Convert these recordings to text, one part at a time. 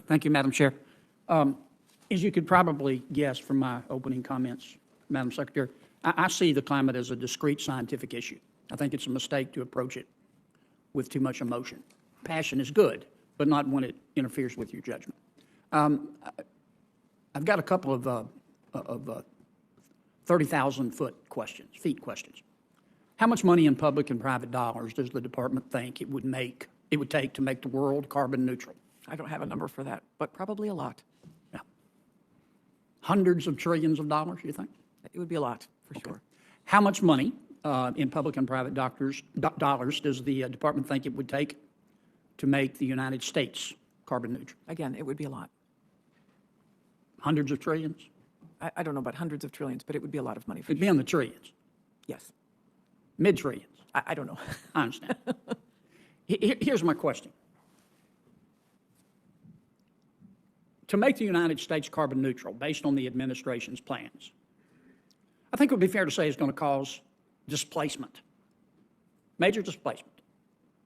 Thank you, Madam Chair. As you could probably guess from my opening comments, Madam Secretary, I see the climate as a discrete scientific issue. I think it's a mistake to approach it with too much emotion. Passion is good, but not when it interferes with your judgment. I've got a couple of 30,000-foot questions, feet questions. How much money in public and private dollars does the department think it would take to make the world carbon neutral? I don't have a number for that, but probably a lot. Yeah. Hundreds of trillions of dollars, you think? It would be a lot, for sure. How much money in public and private dollars does the department think it would take to make the United States carbon neutral? Again, it would be a lot. Hundreds of trillions? I don't know about hundreds of trillions, but it would be a lot of money. For It'd be in the trillions, Yes. mid-trillions. I don't know. I understand. Here's my question. To make the United States carbon neutral, based on the administration's plans, I think it would be fair to say it's going to cause displacement, major displacement.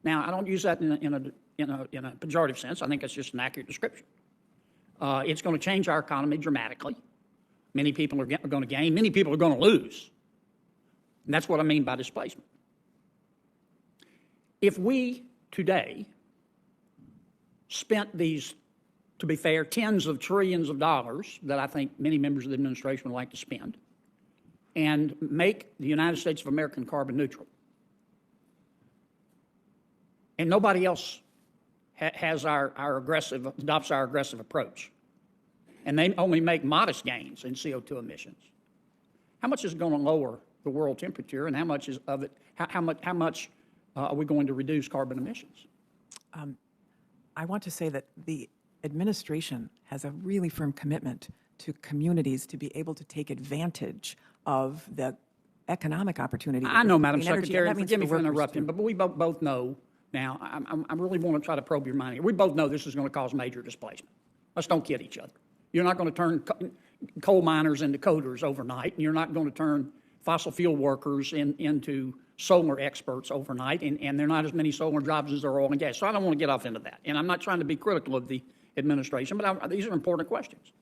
Now, I don't use that in a pejorative sense. I think it's just an accurate description. It's going to change our economy dramatically. Many people are going to gain. Many people are going to lose. And that's what I mean by displacement. If we today spent these, to be fair, tens of trillions of dollars that I think many members of the administration would like to spend, and make the United States of America carbon neutral, and nobody else adopts our aggressive approach, and they only make modest gains in CO2 emissions, how much is it going to lower the world temperature, and how much are we going to reduce carbon emissions? I want to say that the administration has a really firm commitment to communities to be able to take advantage of the economic opportunity. I know, Madam clean energy, Secretary, and and that means forgive me for for workers, interrupting, too. but we both know now, I really want to try to probe your mind here. We both know this is going to cause major displacement. Let's don't kid each other. You're not going to turn coal miners into coders overnight, and you're not going to turn fossil fuel workers into solar experts overnight, and there are not as many solar jobs as there are oil and gas. So I don't want to get off into that. And I'm not trying to be critical of the administration, but these are important questions.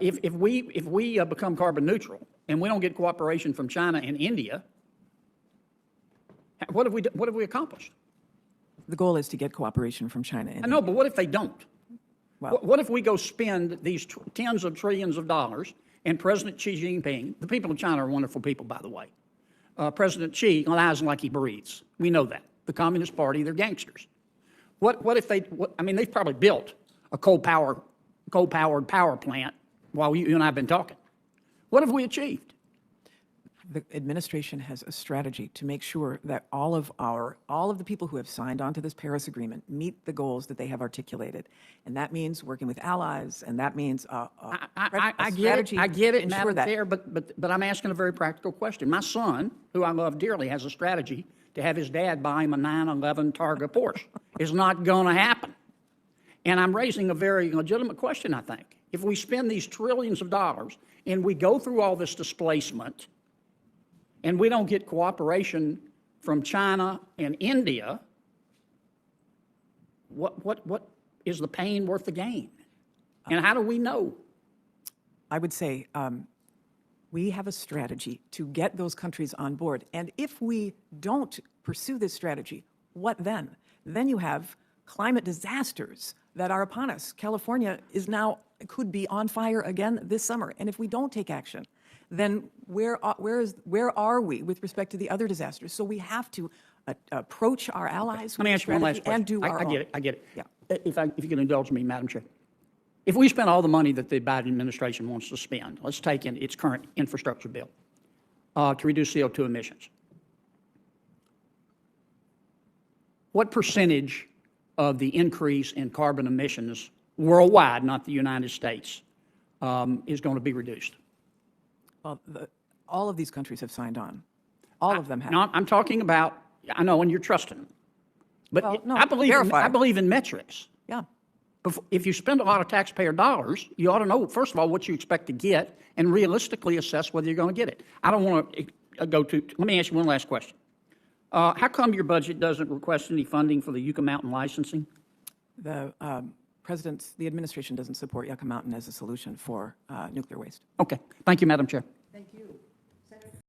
If we become carbon neutral and we don't get cooperation from China and India, what have we accomplished? The goal is to get cooperation from China. I know, but what if they don't? Well, What if we go spend these tens of trillions of dollars, and President Xi Jinping, the people of China are wonderful people, by the way. President Xi lies like he breathes. We know that. The Communist Party, they're gangsters. What if they've probably built a coal-powered power plant while you and I have been talking. What have we achieved? the administration has a strategy to make sure that all of the people who have signed on to this Paris Agreement meet the goals that they have articulated. And that means working with allies, and that means a strategy I get to it, ensure Madam that. Chair, but I'm asking a very practical question. My son, who I love dearly, has a strategy to have his dad buy him a 911 Targa Porsche. It's not going to happen. And I'm raising a very legitimate question, I think. If we spend these trillions of dollars and we go through all this displacement and we don't get cooperation from China and India, what is the pain worth the gain? And how do we know? I would say we have a strategy to get those countries on board. And if we don't pursue this strategy, what then? Then you have climate disasters that are upon us. California could be on fire again this summer. And if we don't take action, then where are we with respect to the other disasters? So we have to approach our allies Let me ask you one last question. and do our own. I get it. Yeah. If you can indulge me, Madam Chair. If we spend all the money that the Biden administration wants to spend, let's take in its current infrastructure bill to reduce CO2 emissions, what percentage of the increase in carbon emissions worldwide, not the United States, is going to be reduced? Well, all of these countries have signed on. All of them have. No, I'm talking about, I know, and you're trusting them. But Well, no, I verify. believe in metrics. Yeah. If you spend a lot of taxpayer dollars, you ought to know, first of all, what you expect to get and realistically assess whether you're going to get it. I don't want to let me ask you one last question. How come your budget doesn't request any funding for the Yucca Mountain licensing? The the administration doesn't support Yucca Mountain as a solution for nuclear waste. Okay. Thank you, Madam Chair.